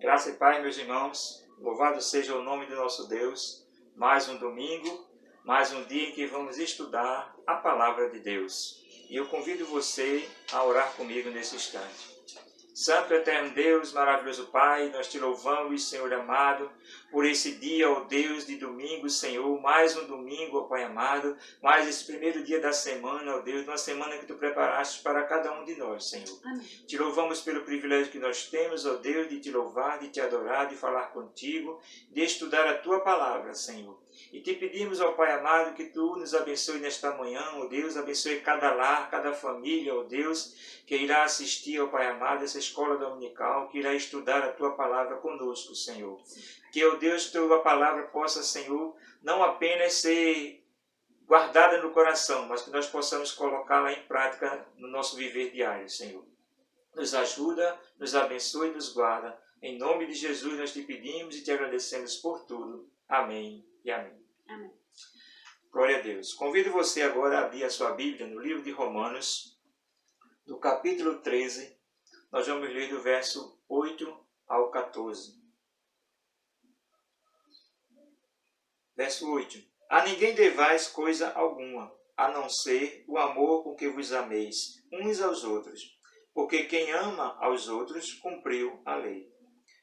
Graça e paz, meus irmãos. Louvado seja o nome do nosso Deus. Mais um domingo, mais um dia em que vamos estudar a palavra de Deus. E eu convido você a orar comigo nesse instante. Santo eterno Deus, maravilhoso Pai, nós te louvamos, Senhor amado, por esse dia, ó Deus, de domingo, Senhor, mais um domingo, ó Pai amado, mais esse primeiro dia da semana, ó Deus, uma semana que Tu preparaste para cada um de nós, Senhor. Amém. Te louvamos pelo privilégio que nós temos, ó Deus, de Te louvar, de Te adorar, de falar contigo, de estudar a Tua palavra, Senhor. E Te pedimos, ó Pai amado, que Tu nos abençoe nesta manhã, ó Deus, abençoe cada lar, cada família, ó Deus, que irá assistir, ó Pai amado, essa escola dominical, que irá estudar a Tua palavra conosco, Senhor. Que, ó Deus, Tua palavra possa, Senhor, não apenas ser guardada no coração, mas que nós possamos colocá-la em prática no nosso viver diário, Senhor. Nos ajuda, nos abençoe e nos guarda. Em nome de Jesus nós Te pedimos e Te agradecemos por tudo. Amém e amém. Amém. Glória a Deus. Convido você agora a abrir a sua Bíblia no livro de Romanos, no capítulo 13. Nós vamos ler do verso 8 ao 14. Verso 8. A ninguém devais coisa alguma, a não ser o amor com que vos ameis uns aos outros, porque quem ama aos outros cumpriu a lei.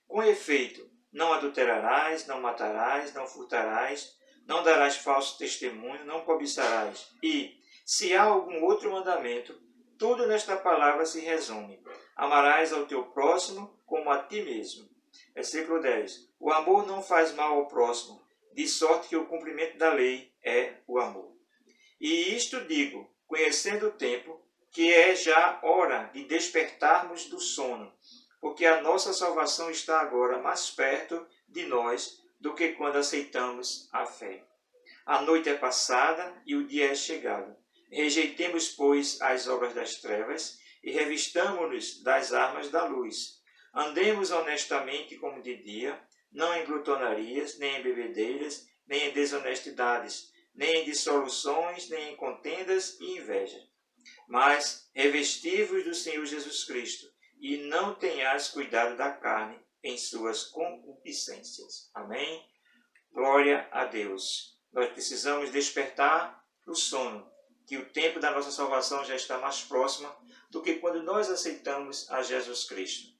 Com efeito, não adulterarás, não matarás, não furtarás, não darás falso testemunho, não cobiçarás. E, se há algum outro mandamento, tudo nesta palavra se resume. Amarás ao teu próximo como a ti mesmo. Versículo 10. O amor não faz mal ao próximo, de sorte que o cumprimento da lei é o amor. E isto digo, conhecendo o tempo, que é já hora de despertarmos do sono, porque a nossa salvação está agora mais perto de nós do que quando aceitamos a fé. A noite é passada e o dia é chegado. Rejeitemos, pois, as obras das trevas e revistamo-nos das armas da luz. Andemos honestamente como de dia, não em glutonarias, nem em bebedeiras, nem em desonestidades, nem em dissoluções, nem em contendas e inveja. Mas revesti-vos do Senhor Jesus Cristo, e não tenhais cuidado da carne em suas concupiscências. Amém? Glória a Deus. Nós precisamos despertar do sono, que o tempo da nossa salvação já está mais próximo do que quando nós aceitamos a Jesus Cristo.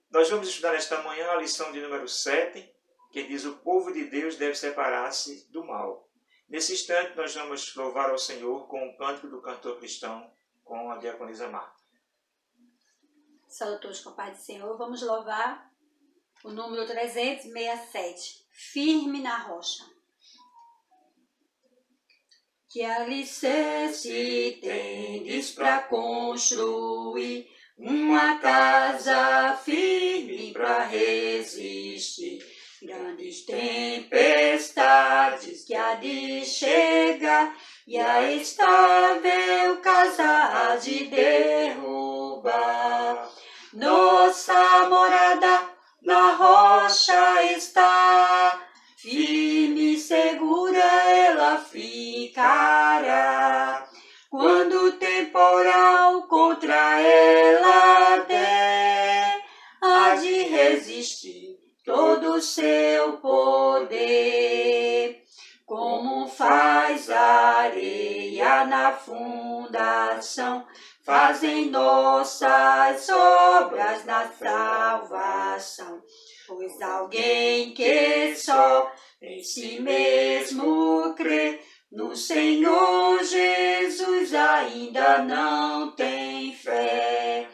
Nós vamos estudar nesta manhã a lição de número 7, que diz: o povo de Deus deve separar-se do mal. Nesse instante, nós vamos louvar ao Senhor com o cântico do cantor cristão, com a diaconisa Marta. Saúde a todos com a paz do Senhor. Vamos louvar o número 367, Firme na Rocha. Que alicerce tendes para construir uma casa firme para resistir grandes tempestades que há de chegar, e a estável casa há de derrubar. Nossa morada na rocha está, firme e segura ela ficará. Quando o temporal contra ela der, há de resistir todo o seu poder. Como faz a areia na fundação, fazem nossas obras na salvação. Pois alguém que só em si mesmo crê, no Senhor Jesus ainda não tem fé.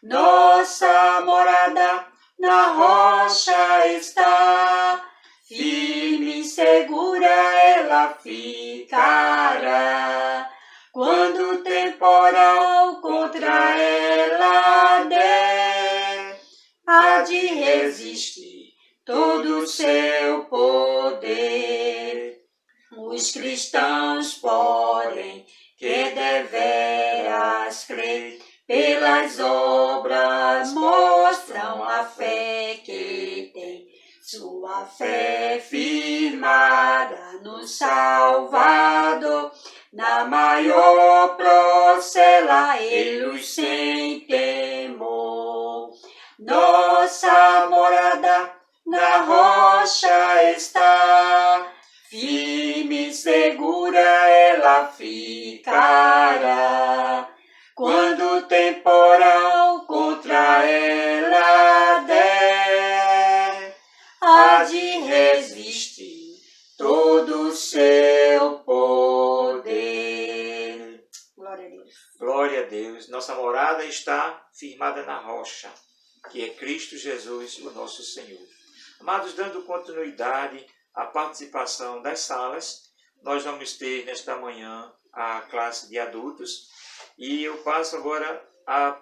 Nossa morada na rocha está, firme e segura ela ficará. Quando o temporal contra ela der, há de resistir todo o seu poder. Os cristãos, porém, que deveras crer, pelas obras mostram a fé que tem. Sua fé firmada no Salvador, na maior procela ele sem temor. Nossa morada na rocha está, firme e segura ela ficará. Quando o temporal contra ela der, há de resistir todo o seu poder. Glória a Deus. Glória a Deus. Nossa morada está firmada na rocha, que é Cristo Jesus, o nosso Senhor. Amados, dando continuidade à participação das salas, nós vamos ter nesta manhã a classe de adultos e eu passo agora a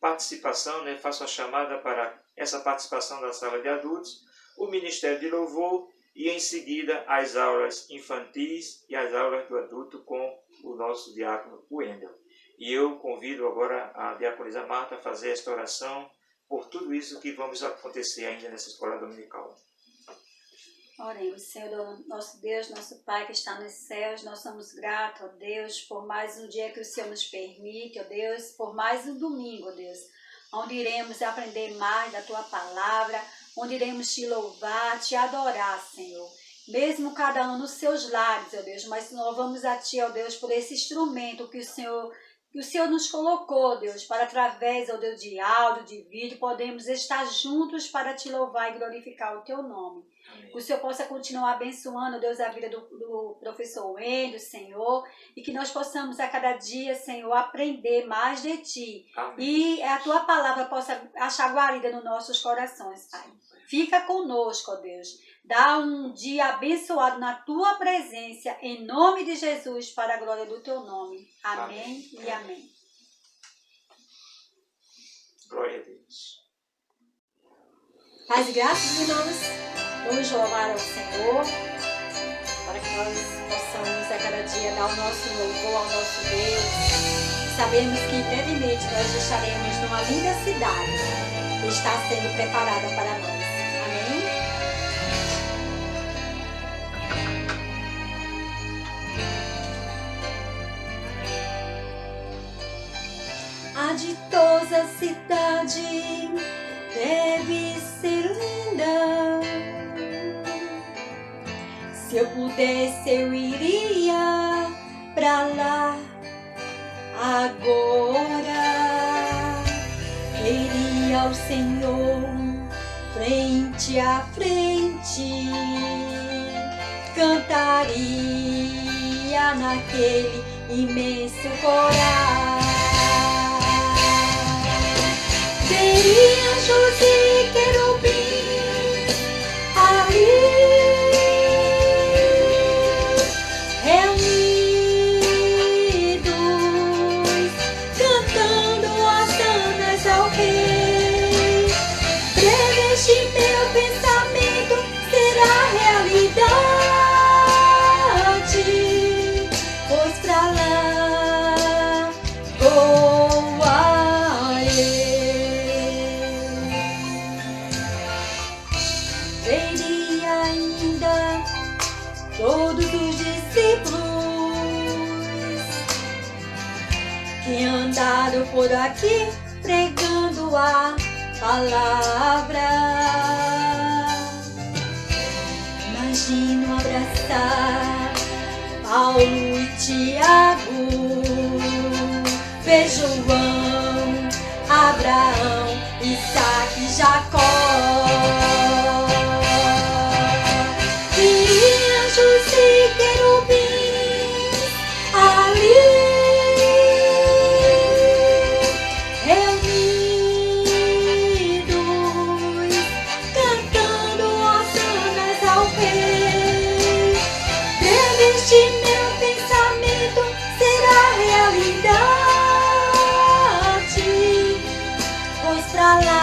participação, faço a chamada para essa participação da sala de adultos, o Ministério de Louvor e em seguida as aulas infantis e as aulas do adulto com o nosso diácono Wendel. E eu convido agora a diaconisa Marta a fazer esta oração por tudo isso que vamos acontecer ainda nessa escola dominical. Oremos, Senhor, nosso Deus, nosso Pai que está nos céus, nós somos gratos, ó Deus, por mais um dia que o Senhor nos permite, ó Deus, por mais um domingo, ó Deus, onde iremos aprender mais da Tua Palavra, onde iremos Te louvar, Te adorar, Senhor. Mesmo cada um nos seus lares, ó Deus, mas louvamos a Ti, ó Deus, por esse instrumento que o Senhor nos colocou, Deus, para através, ó Deus, de áudio, de vídeo, podemos estar juntos para Te louvar e glorificar o Teu nome. Amém. Que o Senhor possa continuar abençoando, Deus, a vida do professor Wendel, Senhor, e que nós possamos a cada dia, Senhor, aprender mais de Ti. Amém. E a Tua palavra possa achar guarida nos nossos corações, Pai. Fica conosco, ó Deus. Dá um dia abençoado na Tua presença, em nome de Jesus, para a glória do Teu nome. Amém, amém. E amém. Glória a Deus. Paz e graças, irmãos. Vamos louvar ao Senhor, para que nós possamos a cada dia dar o nosso louvor ao nosso Deus. Sabemos que brevemente nós estaremos numa linda cidade que está sendo preparada para nós. Amém? A ditosa cidade deve ser linda. Se eu pudesse, eu iria pra lá agora. Iria ao Senhor frente a frente, cantaria naquele imenso coral. Veria anjos e querubins ali reunidos, cantando hosanas ao Rei. Breve este meu pensamento será realidade, pois pra lá todos os discípulos que andaram por aqui pregando a palavra. Imagino abraçar Paulo e Tiago, ver João, Abraão, Isaac e Jacó. Anjos e querubins ali reunidos, cantando hosanas ao Rei. Breve este meu pensamento será realidade, pois pra lá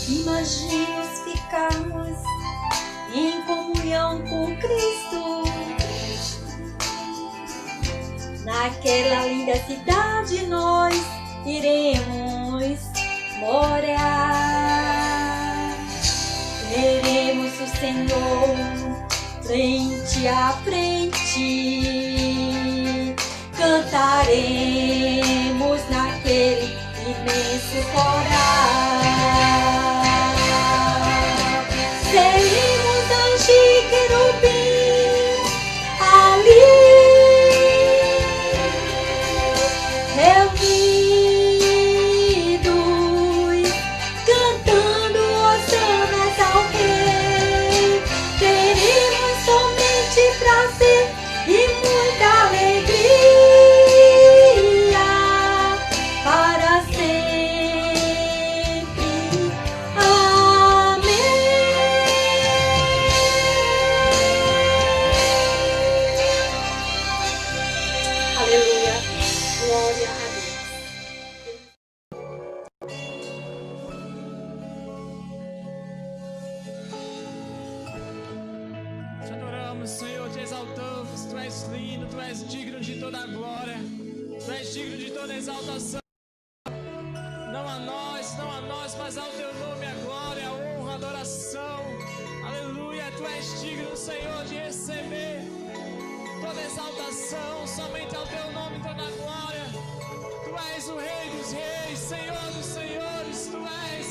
imagino os ficarmos em comunhão com Cristo. Naquela linda cidade nós iremos morar. Veremos o Senhor frente a frente. Cantaremos naquele imenso coral. Seremos anjos e querubins ali reunidos, cantando hosanas ao Rei. Teremos somente prazer e muita alegria para sempre. Amém. Aleluia. Glória a Deus. Te adoramos, Senhor, te exaltamos. Tu és lindo, tu és digno de toda a glória. Tu és digno de toda a exaltação. Não a nós, mas ao teu nome a glória, a honra, a adoração. Aleluia, tu és digno, Senhor, de receber toda a exaltação. Somente ao teu nome toda a glória. Tu és o Rei dos reis, Senhor dos senhores. Tu és,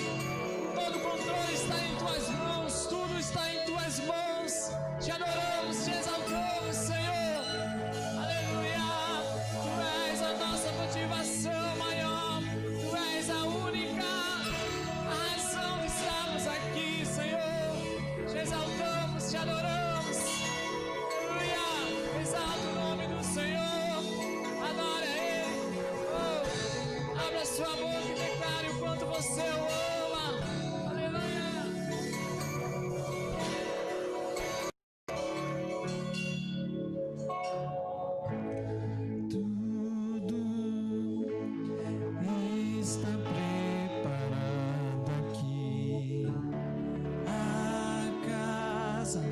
todo o controle está em tuas mãos, tudo está em tuas mãos. Te adoramos, te exaltamos, Senhor. Aleluia. Tu és a nossa motivação maior. Tu és a única razão de estarmos aqui, Senhor. Te exaltamos, te adoramos. Aleluia. Exalta o nome do Senhor. Adore a Ele. Oh, abra sua boca e declare o quanto você o ama. Aleluia. Tudo está preparado aqui, a casa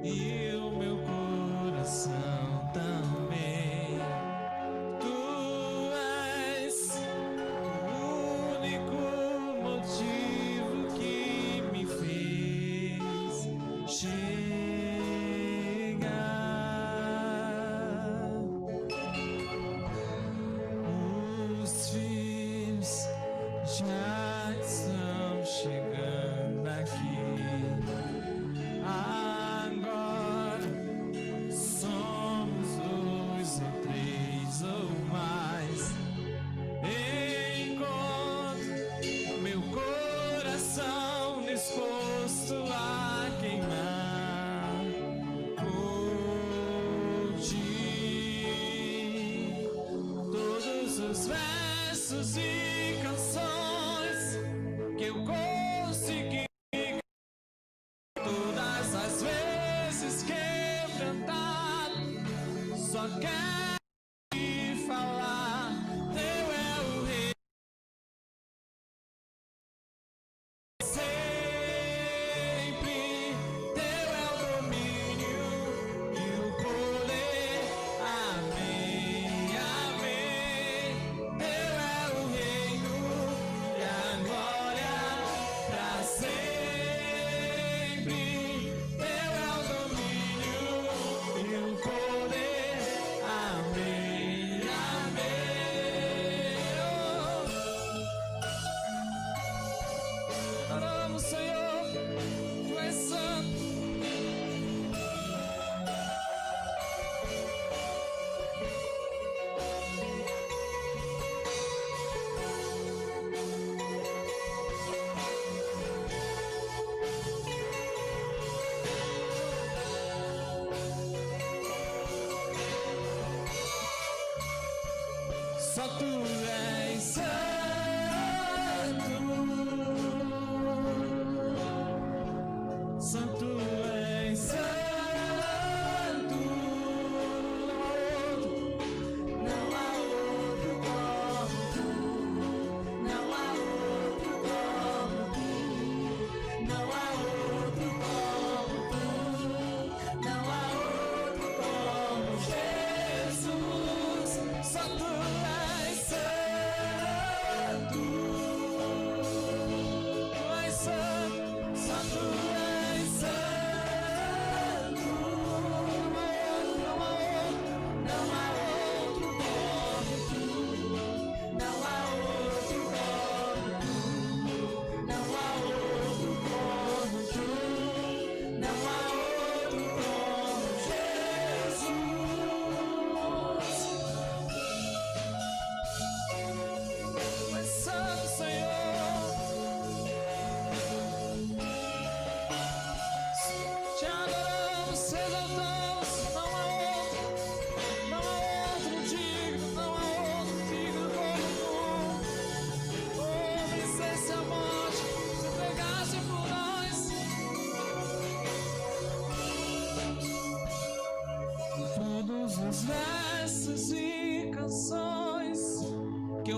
e o meu coração também. Tu és o único motivo que me fez chegar. Os filhos já estão chegando aqui. Agora somos 2 ou 3 ou mais. Encontro meu coração disposto a queimar por ti. Todos os versos e canções que eu consegui, todas as vezes quebrantado, só quero te falar. Teu é o Rei, sempre. Teu é o domínio e o poder. Amém, amém. Teu é o Rei,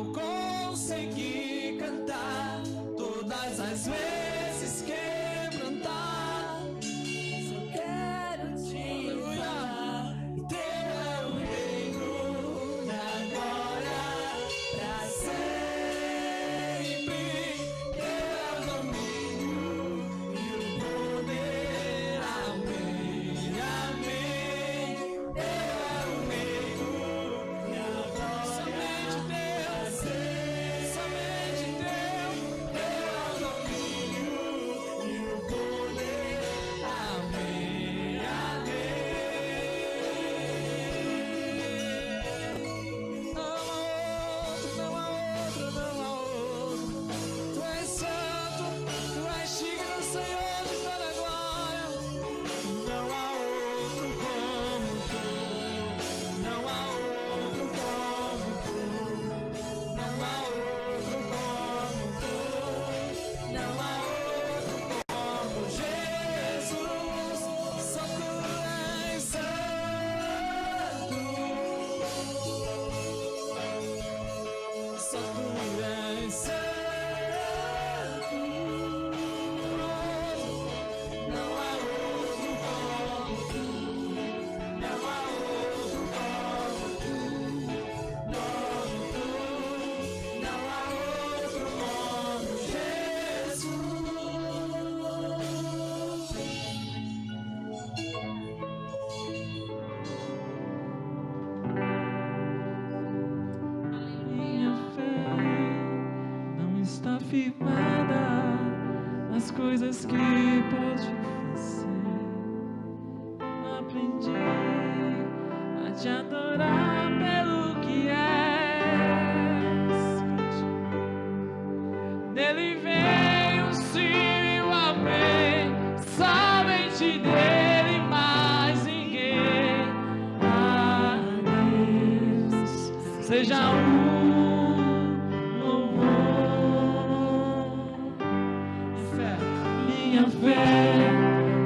eu conseguir cantar, todas as vezes quebrantar, só quero te louvar. Teu é o reino da glória pra sempre. Teu é o domínio e o poder. Amém, amém. Teu é o reino e a glória. Somente Deus, somente Deus. Teu é o domínio e o poder. Amém, amém. Não há outro, não há outro, não há outro. Tu és santo, tu és digno, Senhor de toda glória. Não há outro como tu, não há outro como tu, não há outro como tu, não há outro como Jesus. Só tu és santo, só tu és santo. Não há outro como tu, não há outro como tu, não há outro como Jesus. Minha fé não está firmada nas coisas que pode fazer. Aprendi a te adorar pelo que és. Dele veio o sim e o amém, somente dele, mais ninguém. A Deus seja o louvor. Minha fé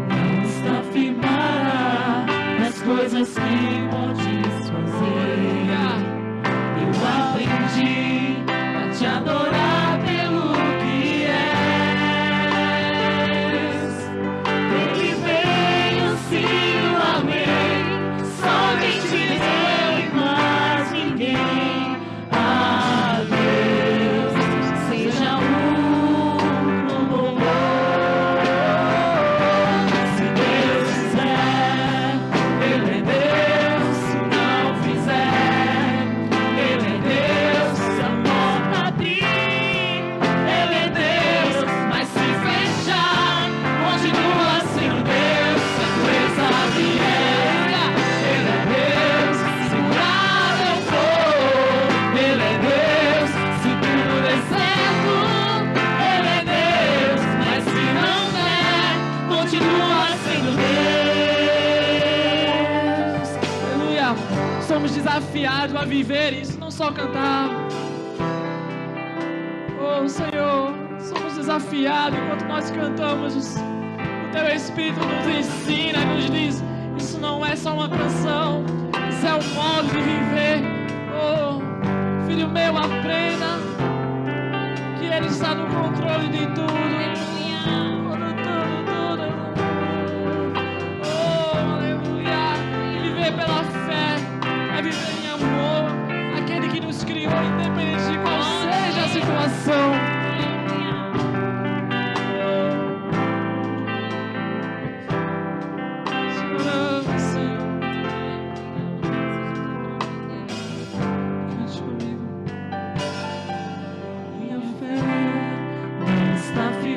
não está firmada nas coisas que podes fazer. Eu aprendi a te adorar pelo que és. Ele veio sim o amém, somente dele, mais ninguém. A Deus seja o louvor. Se Deus quiser, Ele é Deus. Se não fizer, Ele é Deus. Se a porta abrir, Ele é Deus. Mas se fechar, continua sendo Deus. Se a doença vier, Ele é Deus. Se nada eu for, Ele é Deus. Se tudo der certo, Ele é Deus. Mas se não der, continua sendo Deus. Aleluia. Somos desafiados a viver isso, não só cantar. Oh Senhor, somos desafiados enquanto nós cantamos. O Teu Espírito nos ensina e nos diz: isso não é só uma canção, isso é um modo de viver. Oh, filho meu, aprenda que Ele está no controle de tudo. Oh, aleluia. E viver pela fé é viver em amor. Aquele que nos criou, independente de qual seja a situação. Seguramos, Senhor. Cante comigo. Minha fé não está firme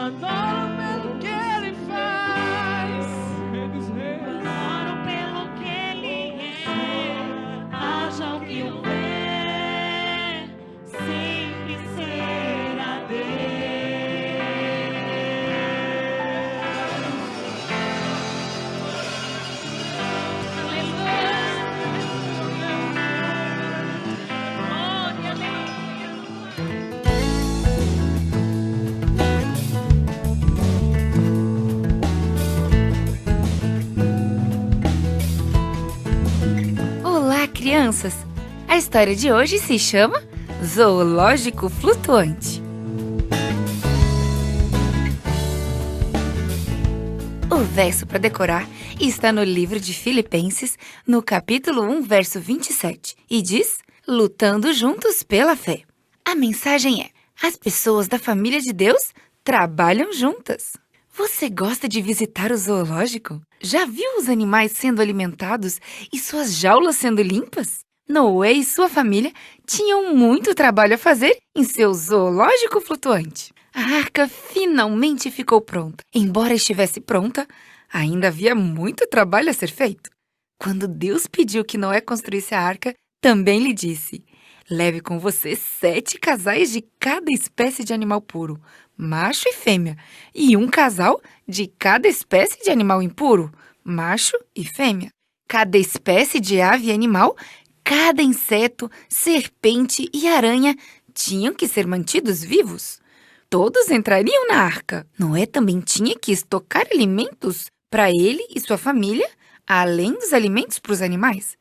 adoro pelo que Ele faz. Adoro pelo que Ele é, haja o que houver, sempre será Deus. Olá, crianças! A história de hoje se chama Zoológico Flutuante. O verso para decorar está no livro de Filipenses, no capítulo 1, verso 27, e diz: lutando juntos pela fé. A mensagem é: as pessoas da família de Deus trabalham juntas. Você gosta de visitar o zoológico? Já viu os animais sendo alimentados e suas jaulas sendo limpas? Noé e sua família tinham muito trabalho a fazer em seu zoológico flutuante. A arca finalmente ficou pronta. Embora estivesse pronta, ainda havia muito trabalho a ser feito. Quando Deus pediu que Noé construísse a arca, também lhe disse: leve com você 7 casais de cada espécie de animal puro, macho e fêmea, e um casal de cada espécie de animal impuro, macho e fêmea. Cada espécie de ave e animal, cada inseto, serpente e aranha tinham que ser mantidos vivos. Todos entrariam na arca. Noé também tinha que estocar alimentos para ele e sua família, além dos alimentos para os animais,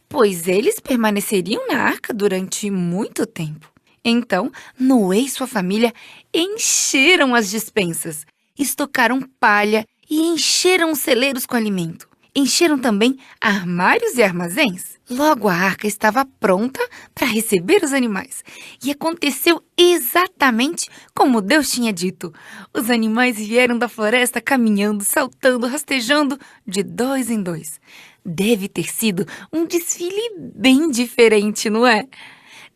pois eles permaneceriam na arca durante muito tempo. Então, Noé e sua família encheram as despensas, estocaram palha e encheram os celeiros com alimento. Encheram também armários e armazéns. Logo, a arca estava pronta para receber os animais. E aconteceu exatamente como Deus tinha dito. Os animais vieram da floresta caminhando, saltando, rastejando de 2 em 2. Deve ter sido um desfile bem diferente, não é?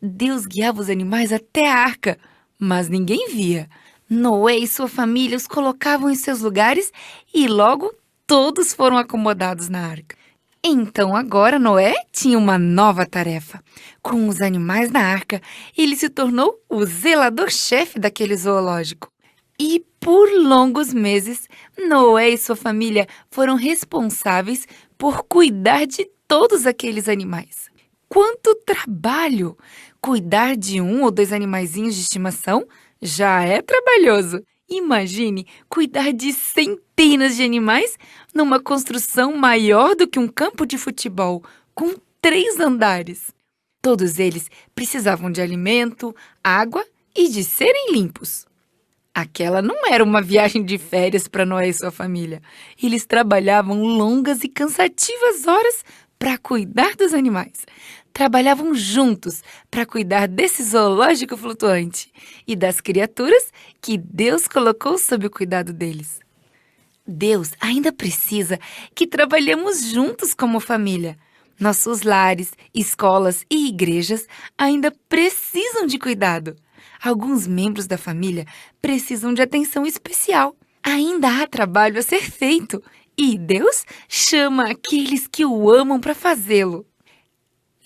Deus guiava os animais até a arca, mas ninguém via. Noé e sua família os colocavam em seus lugares e logo todos foram acomodados na arca. Então agora Noé tinha uma nova tarefa. Com os animais na arca, ele se tornou o zelador-chefe daquele zoológico. E por longos meses, Noé e sua família foram responsáveis por cuidar de todos aqueles animais. Quanto trabalho! Cuidar de 1 ou 2 animaizinhos de estimação já é trabalhoso. Imagine cuidar de centenas de animais numa construção maior do que um campo de futebol, com 3 andares. Todos eles precisavam de alimento, água e de serem limpos. Aquela não era uma viagem de férias para Noé e sua família. Eles trabalhavam longas e cansativas horas para cuidar dos animais. Trabalhavam juntos para cuidar desse zoológico flutuante e das criaturas que Deus colocou sob o cuidado deles. Deus ainda precisa que trabalhemos juntos como família. Nossos lares, escolas e igrejas ainda precisam de cuidado. Alguns membros da família precisam de atenção especial. Ainda há trabalho a ser feito e Deus chama aqueles que o amam para fazê-lo.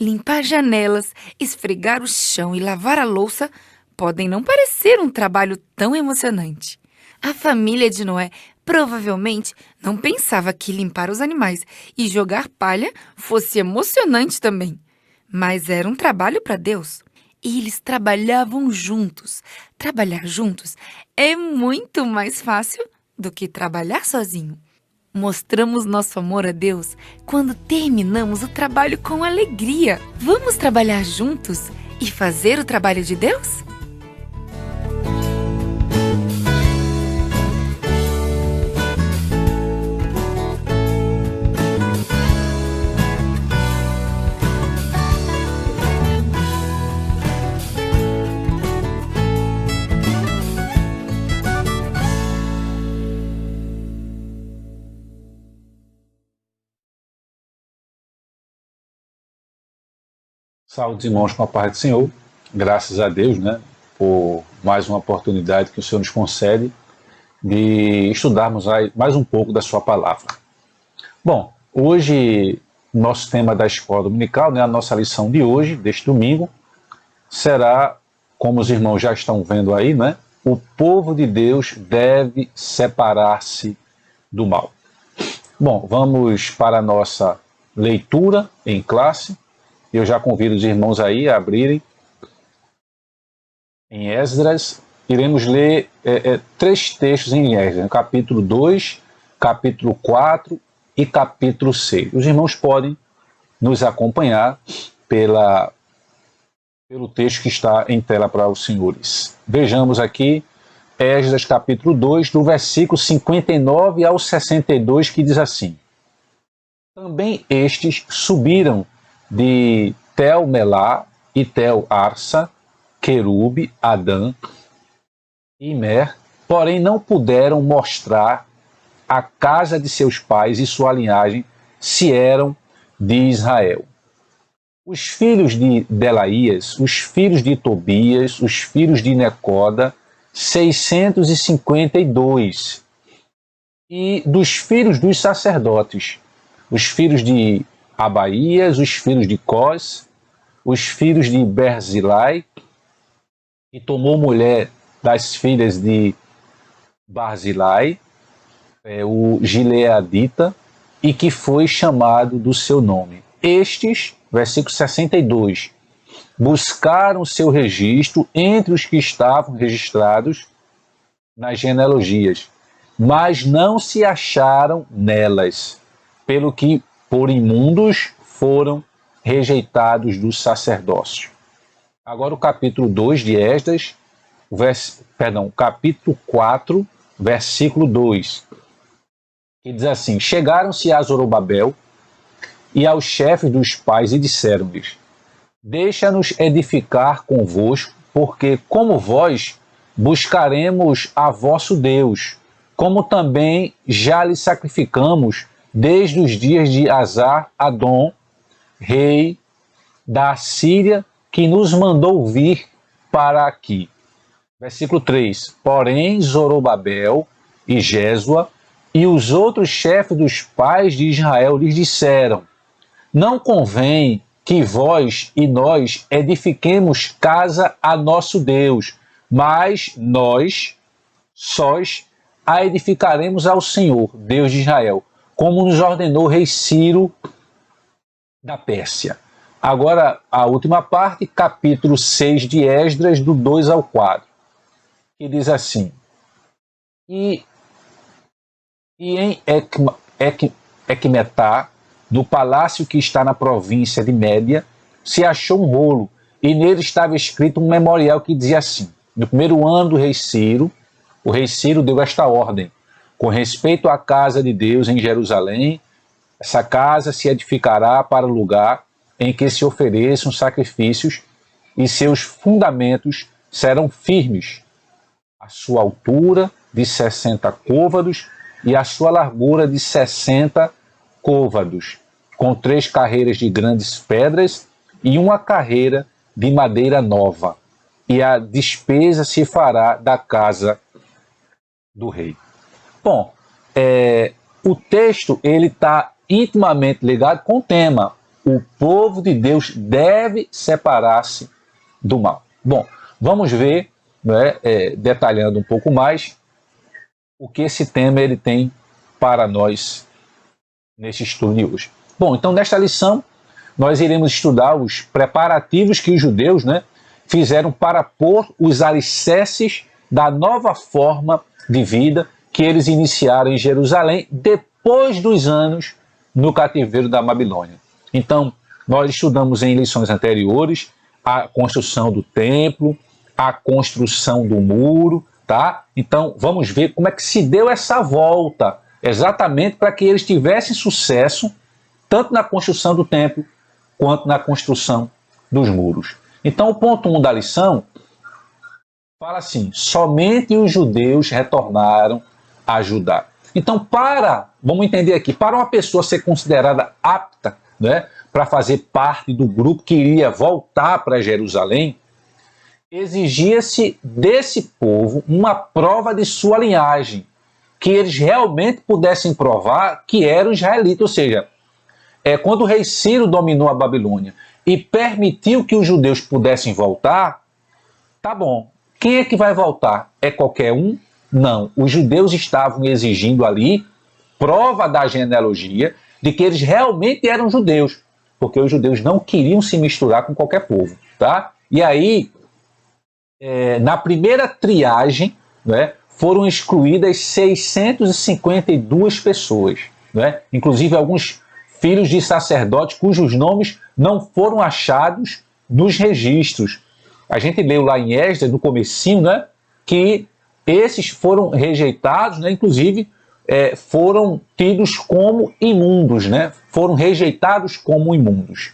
Limpar janelas, esfregar o chão e lavar a louça podem não parecer um trabalho tão emocionante. A família de Noé provavelmente não pensava que limpar os animais e jogar palha fosse emocionante também. Mas era um trabalho para Deus. E eles trabalhavam juntos. Trabalhar juntos é muito mais fácil do que trabalhar sozinho. Mostramos nosso amor a Deus quando terminamos o trabalho com alegria. Vamos trabalhar juntos e fazer o trabalho de Deus? Saúde, irmãos, com a paz do Senhor. Graças a Deus, por mais uma oportunidade que o Senhor nos concede de estudarmos mais um pouco da sua palavra. Bom, hoje, nosso tema da escola dominical, né, a nossa lição de hoje, deste domingo, será, como os irmãos já estão vendo aí, né, o povo de Deus deve separar-se do mal. Bom, vamos para a nossa leitura em classe. Eu já convido os irmãos aí a abrirem em Esdras. Iremos ler 3 textos em Esdras, capítulo 2, capítulo 4 e capítulo 6. Os irmãos podem nos acompanhar pelo texto que está em tela para os senhores. Vejamos aqui Esdras capítulo 2, do versículo 59 ao 62, que diz assim: Também estes subiram de Tel-Melá e Tel-Arsa, Querube, Adã e Mer, porém não puderam mostrar a casa de seus pais e sua linhagem, se eram de Israel. Os filhos de Delaías, os filhos de Tobias, os filhos de Necoda, 652. E dos filhos dos sacerdotes, os filhos de Abaías, os filhos de Cós, os filhos de Berzilai, e tomou mulher das filhas de Barzilai, o Gileadita, e que foi chamado do seu nome. Estes, versículo 62, buscaram seu registro entre os que estavam registrados nas genealogias, mas não se acharam nelas, pelo que por imundos foram rejeitados do sacerdócio. Agora o capítulo 2 de Esdras, capítulo 4, versículo 2, que diz assim: Chegaram-se a Zorobabel e aos chefes dos pais e disseram-lhes: Deixa-nos edificar convosco, porque como vós buscaremos a vosso Deus, como também já lhe sacrificamos desde os dias de Azar-Adom, rei da Síria, que nos mandou vir para aqui. Versículo 3. Porém, Zorobabel e Jesua e os outros chefes dos pais de Israel lhes disseram: Não convém que vós e nós edifiquemos casa a nosso Deus, mas nós sós a edificaremos ao Senhor, Deus de Israel, como nos ordenou o rei Ciro da Pérsia. Agora, a última parte, capítulo 6 de Esdras, do 2 ao 4, que diz assim: E em Ecmetá, no palácio que está na província de Média, se achou um rolo, e nele estava escrito um memorial que dizia assim: No primeiro ano do rei Ciro, o rei Ciro deu esta ordem: com respeito à casa de Deus em Jerusalém, essa casa se edificará para o lugar em que se ofereçam sacrifícios, e seus fundamentos serão firmes. A sua altura de 60 côvados e a sua largura de 60 côvados, com 3 carreiras de grandes pedras e uma carreira de madeira nova. E a despesa se fará da casa do rei. Bom, o texto ele está intimamente ligado com o tema: o povo de Deus deve separar-se do mal. Bom, vamos ver, né, detalhando um pouco mais, o que esse tema ele tem para nós nesse estudo de hoje. Bom, então nesta lição nós iremos estudar os preparativos que os judeus, né, fizeram para pôr os alicerces da nova forma de vida que eles iniciaram em Jerusalém depois dos anos no cativeiro da Babilônia. Então, nós estudamos em lições anteriores a construção do templo, a construção do muro, tá? Então, vamos ver como é que se deu essa volta, exatamente para que eles tivessem sucesso tanto na construção do templo quanto na construção dos muros. Então, o ponto 1 da lição fala assim: somente os judeus retornaram a Judá. Então, vamos entender aqui, para uma pessoa ser considerada apta, né, para fazer parte do grupo que iria voltar para Jerusalém, exigia-se desse povo uma prova de sua linhagem, que eles realmente pudessem provar que eram israelitas. Ou seja, quando o rei Ciro dominou a Babilônia e permitiu que os judeus pudessem voltar, tá bom. Quem é que vai voltar? É qualquer um? Não. Os judeus estavam exigindo ali prova da genealogia de que eles realmente eram judeus, porque os judeus não queriam se misturar com qualquer povo, tá? E aí, na primeira triagem, né, foram excluídas 652 pessoas, né? Inclusive alguns filhos de sacerdotes cujos nomes não foram achados nos registros. A gente leu lá em Esdras, no comecinho, né, que esses foram rejeitados, né, inclusive foram tidos como imundos, né, foram rejeitados como imundos.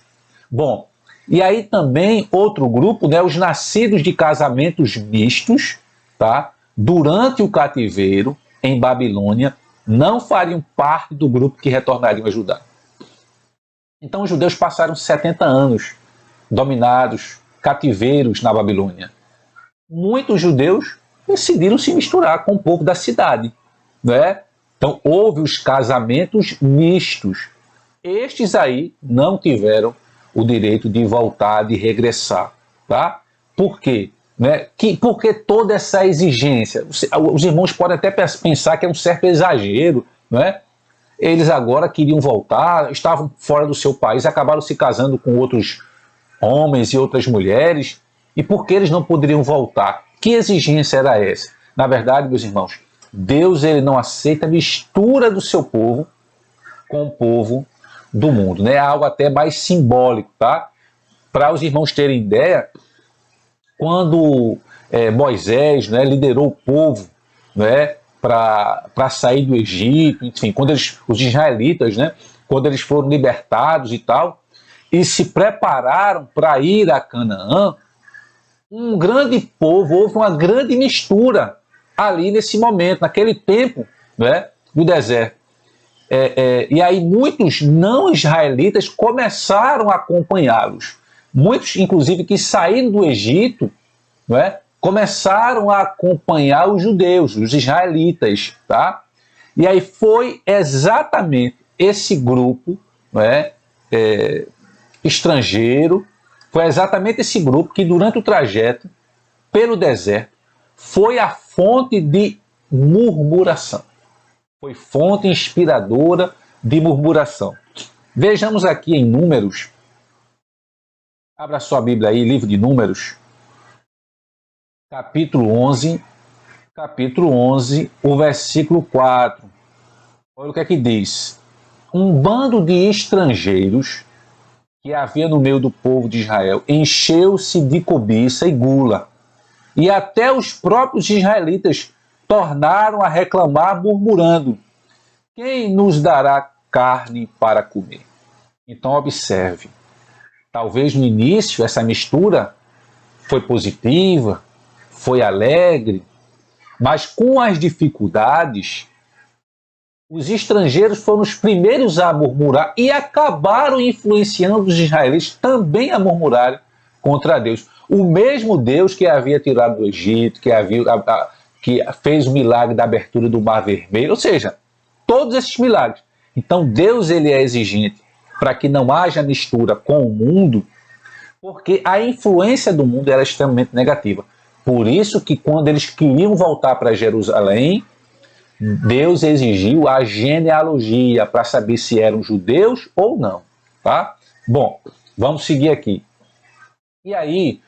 Bom, e aí também outro grupo, né, os nascidos de casamentos mistos, tá, durante o cativeiro em Babilônia, não fariam parte do grupo que retornariam a Judá. Então os judeus passaram 70 anos dominados, cativeiros na Babilônia. Muitos judeus decidiram se misturar com o povo da cidade, né? Então houve os casamentos mistos. Estes aí não tiveram o direito de voltar, de regressar, tá? Por quê? Né? Por que toda essa exigência? Os irmãos podem até pensar que é um certo exagero, né? Eles agora queriam voltar, estavam fora do seu país, acabaram se casando com outros homens e outras mulheres, e por que eles não poderiam voltar? Que exigência era essa? Na verdade, meus irmãos, Deus ele não aceita a mistura do seu povo com o povo do mundo, né? É algo até mais simbólico, tá? Para os irmãos terem ideia, quando Moisés, né, liderou o povo, né, para sair do Egito, enfim, quando os israelitas, né, quando eles foram libertados e tal, e se prepararam para ir a Canaã, um grande povo, houve uma grande mistura ali nesse momento, naquele tempo, né, do deserto. E aí muitos não israelitas começaram a acompanhá-los. Muitos, inclusive, que saíram do Egito, né, começaram a acompanhar os judeus, os israelitas, tá? E aí foi exatamente esse grupo, né, estrangeiro, foi exatamente esse grupo que durante o trajeto pelo deserto foi a fonte de murmuração. Foi fonte inspiradora de murmuração. Vejamos aqui em Números. Abra sua Bíblia aí, livro de Números, capítulo 11, o versículo 4. Olha o que é que diz. Um bando de estrangeiros que havia no meio do povo de Israel encheu-se de cobiça e gula, e até os próprios israelitas tornaram a reclamar, murmurando: quem nos dará carne para comer? Então observe, talvez no início essa mistura foi positiva, foi alegre, mas com as dificuldades, os estrangeiros foram os primeiros a murmurar e acabaram influenciando os israelitas também a murmurarem contra Deus. O mesmo Deus que havia tirado do Egito, que fez o milagre da abertura do Mar Vermelho, ou seja, todos esses milagres. Então Deus ele é exigente para que não haja mistura com o mundo, porque a influência do mundo era extremamente negativa. Por isso que quando eles queriam voltar para Jerusalém, Deus exigiu a genealogia para saber se eram judeus ou não, tá? Bom, vamos seguir aqui. E aí,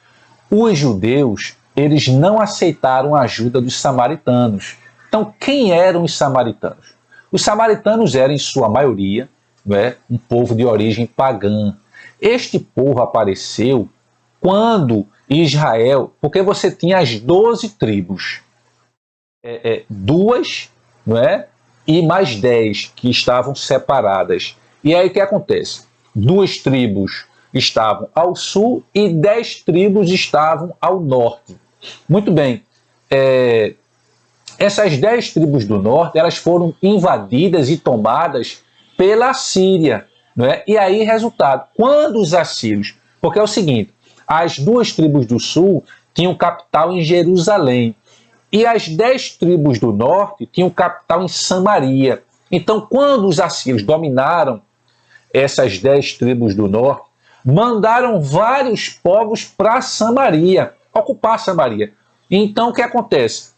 os judeus, eles não aceitaram a ajuda dos samaritanos. Então, quem eram os samaritanos? Os samaritanos eram, em sua maioria, né, um povo de origem pagã. Este povo apareceu quando Israel, porque você tinha as 12 tribos, duas, não é? E mais 10 que estavam separadas. E aí o que acontece? 2 tribos estavam ao sul e 10 tribos estavam ao norte. Muito bem, essas 10 tribos do norte, elas foram invadidas e tomadas pela Síria, não é? E aí, resultado, quando os assírios, porque é o seguinte, as 2 tribos do sul tinham capital em Jerusalém, E as 10 tribos do norte tinham capital em Samaria. Então, quando os assírios dominaram essas 10 tribos do norte, mandaram vários povos para Samaria, ocupar Samaria. Então, o que acontece?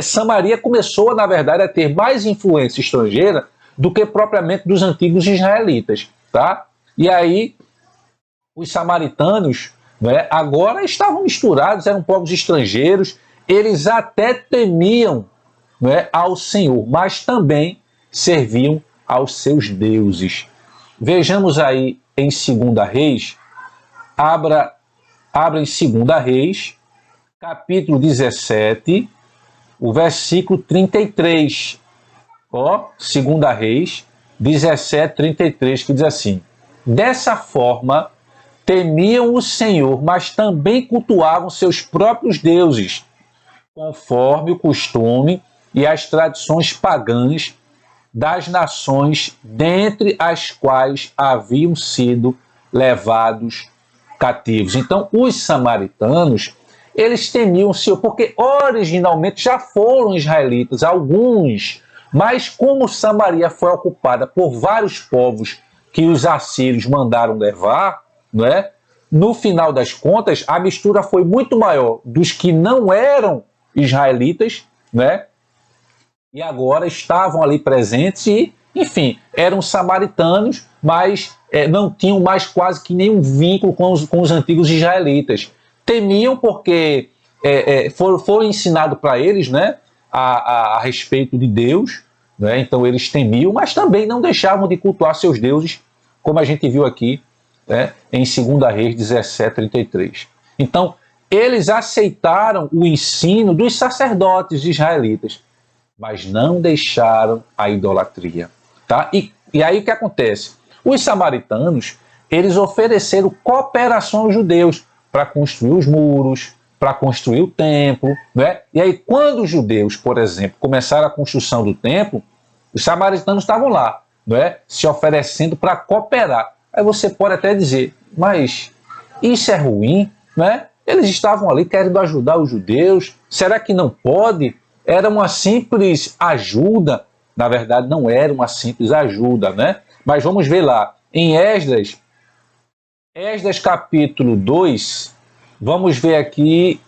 Samaria começou, na verdade, a ter mais influência estrangeira do que propriamente dos antigos israelitas. Tá? E aí, os samaritanos, né, agora estavam misturados, eram povos estrangeiros, eles até temiam, né, ao Senhor, mas também serviam aos seus deuses. Vejamos aí em 2 Reis, abra em 2 Reis, capítulo 17, o versículo 33. Ó, 2 Reis 17, 33, que diz assim: dessa forma, temiam o Senhor, mas também cultuavam seus próprios deuses, conforme o costume e as tradições pagãs das nações dentre as quais haviam sido levados cativos. Então, os samaritanos, eles temiam o Senhor, porque originalmente já foram israelitas, alguns, mas como Samaria foi ocupada por vários povos que os assírios mandaram levar, não é? No final das contas, a mistura foi muito maior dos que não eram israelitas, né? E agora estavam ali presentes e, enfim, eram samaritanos, mas não tinham mais quase que nenhum vínculo com os antigos israelitas. Temiam porque foram ensinados para eles, né, a respeito de Deus, né? Então eles temiam, mas também não deixavam de cultuar seus deuses, como a gente viu aqui, né, em 2 Reis 17, 33. Então, eles aceitaram o ensino dos sacerdotes israelitas, mas não deixaram a idolatria. Tá? E aí o que acontece? Os samaritanos, eles ofereceram cooperação aos judeus para construir os muros, para construir o templo. Né? E aí quando os judeus, por exemplo, começaram a construção do templo, os samaritanos estavam lá, né, se oferecendo para cooperar. Aí você pode até dizer, mas isso é ruim? Né? Eles estavam ali querendo ajudar os judeus. Será que não pode? Era uma simples ajuda. Na verdade, não era uma simples ajuda, né? Mas vamos ver lá. Em Esdras capítulo 2, vamos ver aqui,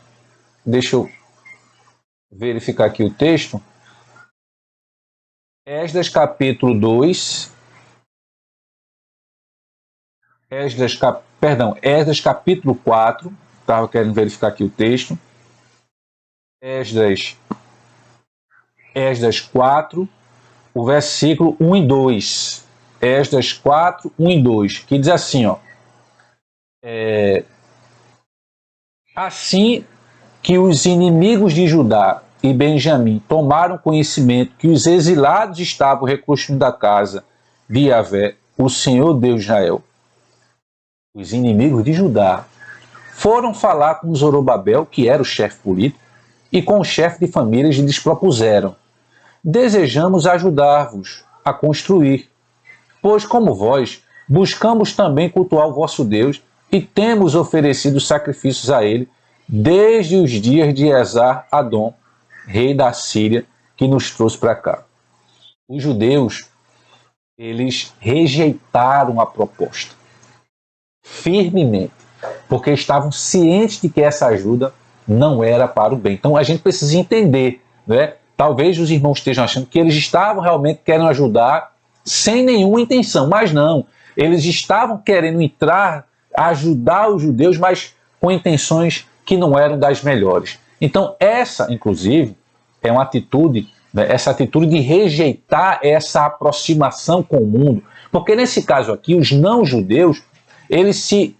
deixa eu verificar aqui o texto. Esdras capítulo 2, Esdras capítulo 4, estava querendo verificar aqui o texto. Esdras 4, o versículo 1 e 2. Esdras 4, 1 e 2, que diz assim, ó. Assim que os inimigos de Judá e Benjamim tomaram conhecimento que os exilados estavam reconstruindo a casa de Yahvé, o Senhor Deus de Israel, os inimigos de Judá foram falar com Zorobabel, que era o chefe político, e com o chefe de famílias e lhes propuseram: desejamos ajudar-vos a construir, pois como vós, buscamos também cultuar o vosso Deus e temos oferecido sacrifícios a ele desde os dias de Esar-Adom, rei da Síria, que nos trouxe para cá. Os judeus, eles rejeitaram a proposta firmemente, porque estavam cientes de que essa ajuda não era para o bem. Então a gente precisa entender, né? Talvez os irmãos estejam achando que eles estavam realmente querendo ajudar sem nenhuma intenção, mas não. Eles estavam querendo ajudar os judeus, mas com intenções que não eram das melhores. Então essa, inclusive, é uma atitude, né, essa atitude de rejeitar essa aproximação com o mundo, porque nesse caso aqui, os não-judeus, eles se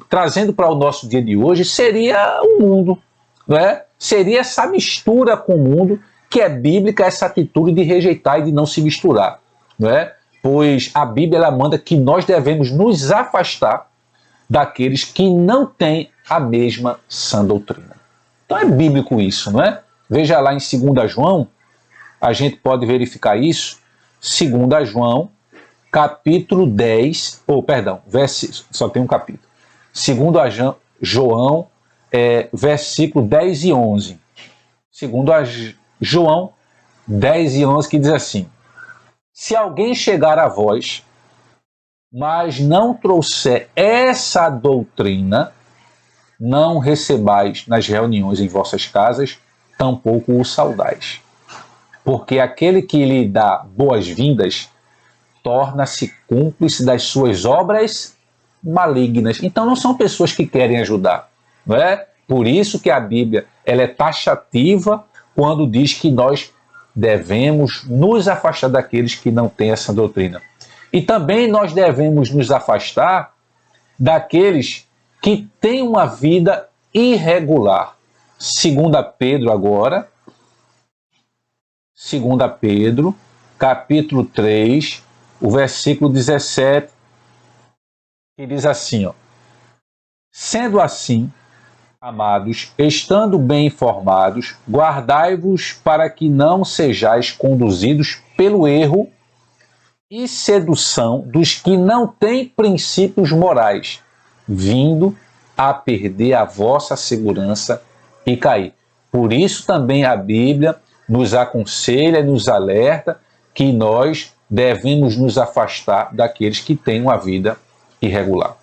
trazendo para o nosso dia de hoje, seria o mundo, né? Seria essa mistura com o mundo, que é bíblica, essa atitude de rejeitar e de não se misturar, né? Pois a Bíblia ela manda que nós devemos nos afastar daqueles que não têm a mesma sã doutrina. Então é bíblico isso, não é? Veja lá em 2 João, a gente pode verificar isso, 2 João, capítulo 10, só tem um capítulo. 2 João, versículo 10 e 11. segundo João 10:11, que diz assim: se alguém chegar a vós, mas não trouxer essa doutrina, não recebais nas reuniões em vossas casas, tampouco o saudais. Porque aquele que lhe dá boas-vindas torna-se cúmplice das suas obras malignas. Então não são pessoas que querem ajudar, não é? Por isso que a Bíblia ela é taxativa quando diz que nós devemos nos afastar daqueles que não têm essa doutrina. E também nós devemos nos afastar daqueles que têm uma vida irregular. 2 Pedro agora, 2 Pedro, capítulo 3, o versículo 17, que diz assim, ó: sendo assim, amados, estando bem informados, guardai-vos para que não sejais conduzidos pelo erro e sedução dos que não têm princípios morais, vindo a perder a vossa segurança e cair. Por isso também a Bíblia nos aconselha, nos alerta que nós devemos nos afastar daqueles que têm uma vida irregular.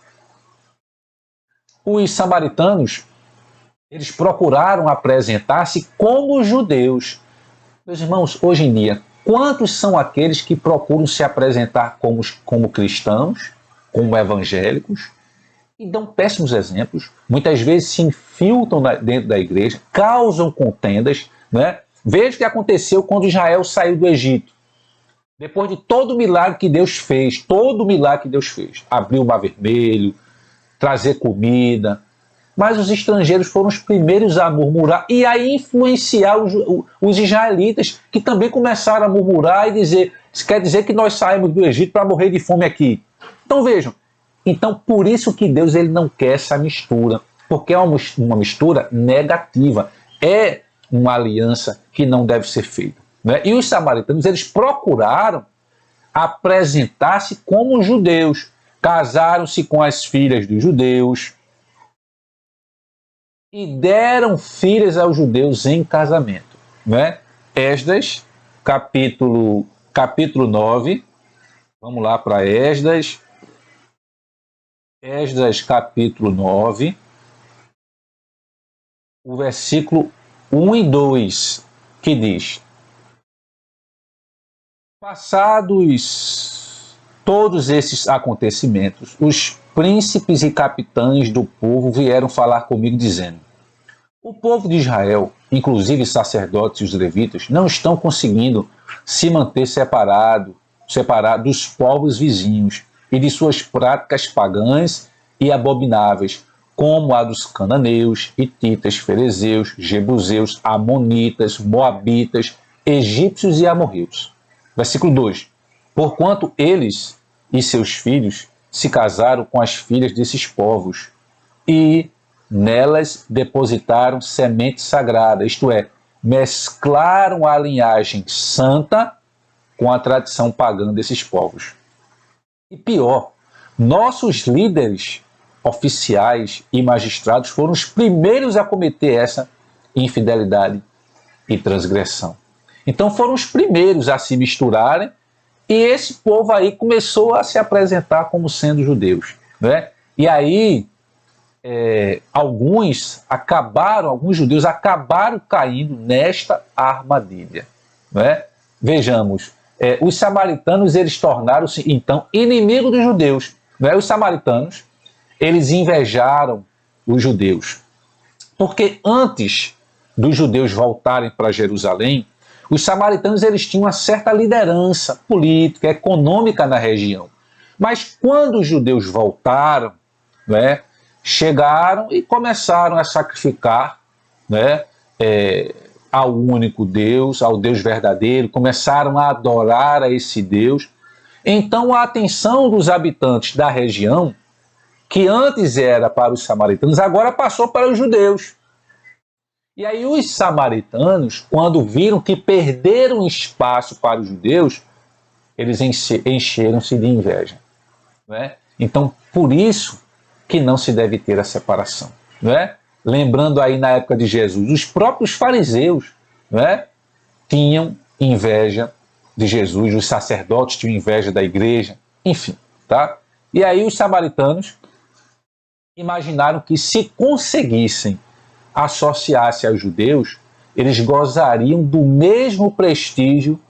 Os samaritanos, eles procuraram apresentar-se como judeus. Meus irmãos, hoje em dia, quantos são aqueles que procuram se apresentar como cristãos, como evangélicos, e dão péssimos exemplos, muitas vezes se infiltram dentro da igreja, causam contendas, né? Veja o que aconteceu quando Israel saiu do Egito. Depois de todo o milagre que Deus fez, abriu o Mar Vermelho, trazer comida, mas os estrangeiros foram os primeiros a murmurar e a influenciar os israelitas, que também começaram a murmurar e dizer, isso quer dizer que nós saímos do Egito para morrer de fome aqui. Então vejam, por isso que Deus ele não quer essa mistura, porque é uma mistura negativa, é uma aliança que não deve ser feita, né? E os samaritanos, eles procuraram apresentar-se como judeus, casaram-se com as filhas dos judeus e deram filhas aos judeus em casamento, né? Esdras, capítulo 9, vamos lá para Esdras, capítulo 9, o versículo 1 e 2, que diz: passados todos esses acontecimentos, os príncipes e capitães do povo vieram falar comigo dizendo: o povo de Israel, inclusive os sacerdotes e os levitas, não estão conseguindo se manter separado dos povos vizinhos e de suas práticas pagãs e abomináveis, como a dos cananeus, hititas, ferezeus, jebuseus, amonitas, moabitas, egípcios e amorreus. Versículo 2. Porquanto eles e seus filhos se casaram com as filhas desses povos e nelas depositaram semente sagrada, isto é, mesclaram a linhagem santa com a tradição pagã desses povos. E pior, nossos líderes oficiais e magistrados foram os primeiros a cometer essa infidelidade e transgressão. Então foram os primeiros a se misturarem e esse povo aí começou a se apresentar como sendo judeus, né? E aí alguns judeus acabaram caindo nesta armadilha, né? Vejamos, os samaritanos eles tornaram-se então inimigos dos judeus, né? Os samaritanos eles invejaram os judeus, porque antes dos judeus voltarem para Jerusalém, os samaritanos eles tinham uma certa liderança política, econômica na região. Mas quando os judeus voltaram, né, chegaram e começaram a sacrificar, né, ao único Deus, ao Deus verdadeiro, começaram a adorar a esse Deus. Então a atenção dos habitantes da região, que antes era para os samaritanos, agora passou para os judeus. E aí os samaritanos, quando viram que perderam espaço para os judeus, eles encheram-se de inveja, né? Então, por isso que não se deve ter a separação, né? Lembrando aí na época de Jesus, os próprios fariseus não é, tinham inveja de Jesus, os sacerdotes tinham inveja da igreja, enfim, tá? E aí os samaritanos imaginaram que se conseguissem associar-se aos judeus, eles gozariam do mesmo prestígio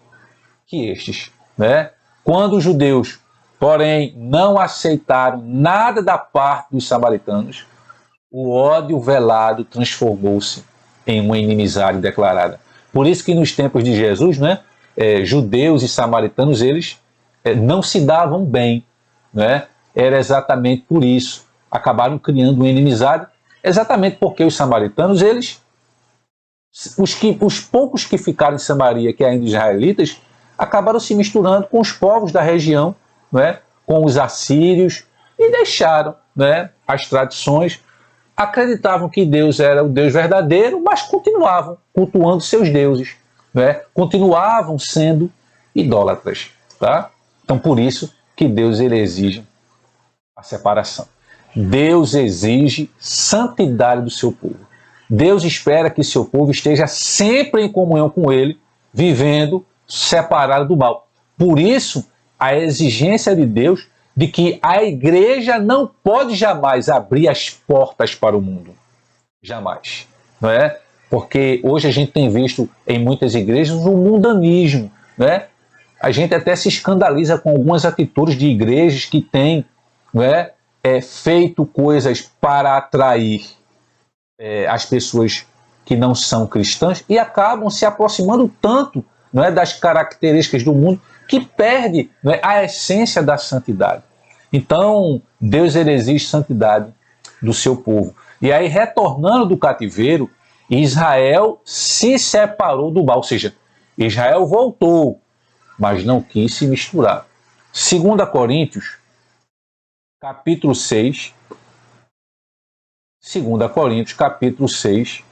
que estes, né? Quando os judeus, porém, não aceitaram nada da parte dos samaritanos, o ódio velado transformou-se em uma inimizade declarada. Por isso que nos tempos de Jesus, né, judeus e samaritanos, eles não se davam bem, né? Era exatamente por isso. Acabaram criando uma inimizade, exatamente porque os samaritanos, os poucos que ficaram em Samaria, que ainda israelitas, acabaram se misturando com os povos da região, né, com os assírios, e deixaram, né, as tradições, acreditavam que Deus era o Deus verdadeiro, mas continuavam cultuando seus deuses, né, continuavam sendo idólatras. Tá? Então, por isso que Deus ele exige a separação. Deus exige santidade do seu povo. Deus espera que seu povo esteja sempre em comunhão com ele, vivendo separado do mal. Por isso, a exigência de Deus de que a igreja não pode jamais abrir as portas para o mundo. Jamais. Não é? Porque hoje a gente tem visto em muitas igrejas um mundanismo. Não é? A gente até se escandaliza com algumas atitudes de igrejas que têm, não é, feito coisas para atrair as pessoas que não são cristãs e acabam se aproximando tanto, não é, das características do mundo que perde, não é, a essência da santidade. Então, Deus ele exige santidade do seu povo. E aí, retornando do cativeiro, Israel se separou do mal, ou seja, Israel voltou, mas não quis se misturar. 2 Coríntios, capítulo 6, 2 Coríntios, capítulo 6,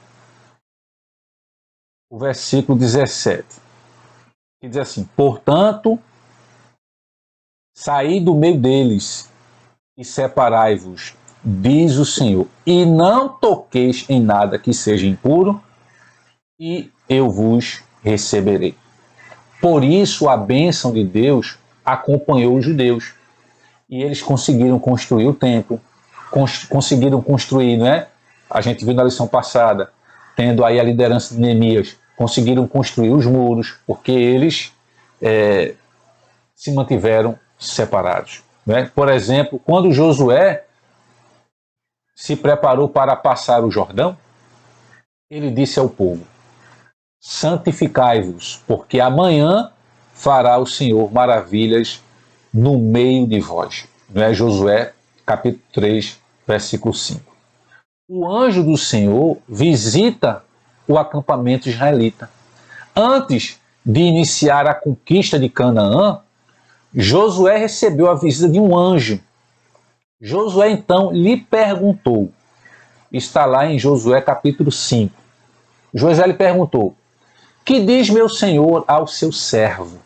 o versículo 17, que diz assim: portanto, saí do meio deles e separai-vos, diz o Senhor, e não toqueis em nada que seja impuro, e eu vos receberei. Por isso a bênção de Deus acompanhou os judeus, e eles conseguiram construir o templo, conseguiram construir, não é? A gente viu na lição passada, tendo aí a liderança de Neemias, conseguiram construir os muros, porque eles se mantiveram separados. Não é? Por exemplo, quando Josué se preparou para passar o Jordão, ele disse ao povo: santificai-vos, porque amanhã fará o Senhor maravilhas no meio de vós. Não é? Josué, capítulo 3, versículo 5. O anjo do Senhor visita o acampamento israelita. Antes de iniciar a conquista de Canaã, Josué recebeu a visita de um anjo. Josué então lhe perguntou, está lá em Josué capítulo 5. Josué lhe perguntou: que diz meu senhor ao seu servo?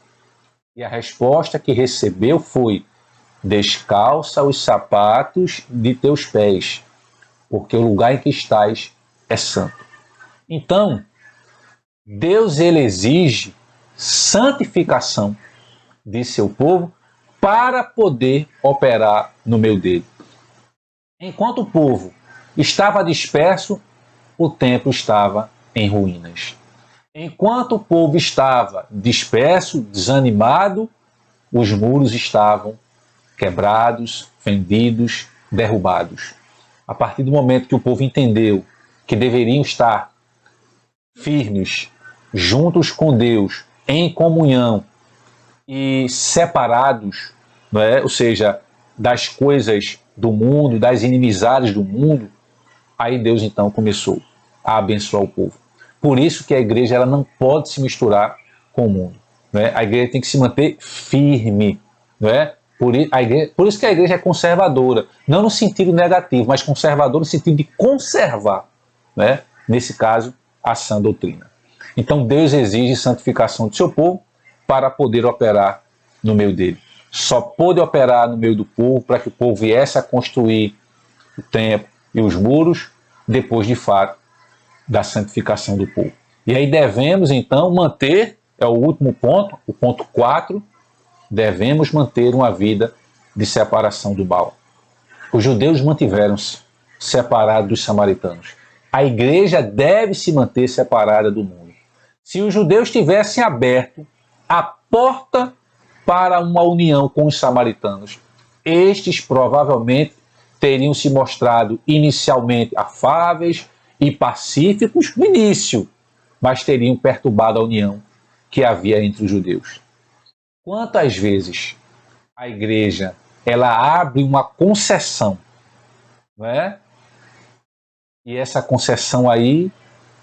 E a resposta que recebeu foi: descalça os sapatos de teus pés, porque o lugar em que estás é santo. Então, Deus ele exige santificação de seu povo para poder operar no meio dele. Enquanto o povo estava disperso, o templo estava em ruínas. Enquanto o povo estava disperso, desanimado, os muros estavam quebrados, fendidos, derrubados. A partir do momento que o povo entendeu que deveriam estar firmes, juntos com Deus, em comunhão e separados, não é? Ou seja, das coisas do mundo, das inimizades do mundo, aí Deus então começou a abençoar o povo. Por isso que a igreja ela não pode se misturar com o mundo. Não é? A igreja tem que se manter firme. Não é? Por isso que a igreja é conservadora, não no sentido negativo, mas conservadora no sentido de conservar, não é? Nesse caso, a sã doutrina. Então Deus exige santificação do seu povo para poder operar no meio dele. Só pôde operar no meio do povo para que o povo viesse a construir o templo e os muros depois, de fato, da santificação do povo. E aí devemos, então, manter, é o último ponto, o ponto 4, devemos manter uma vida de separação do mal. Os judeus mantiveram-se separados dos samaritanos. A igreja deve se manter separada do mundo. Se os judeus tivessem aberto a porta para uma união com os samaritanos, estes provavelmente teriam se mostrado inicialmente afáveis e pacíficos no início, mas teriam perturbado a união que havia entre os judeus. Quantas vezes a igreja ela abre uma concessão, não é? E essa concessão aí,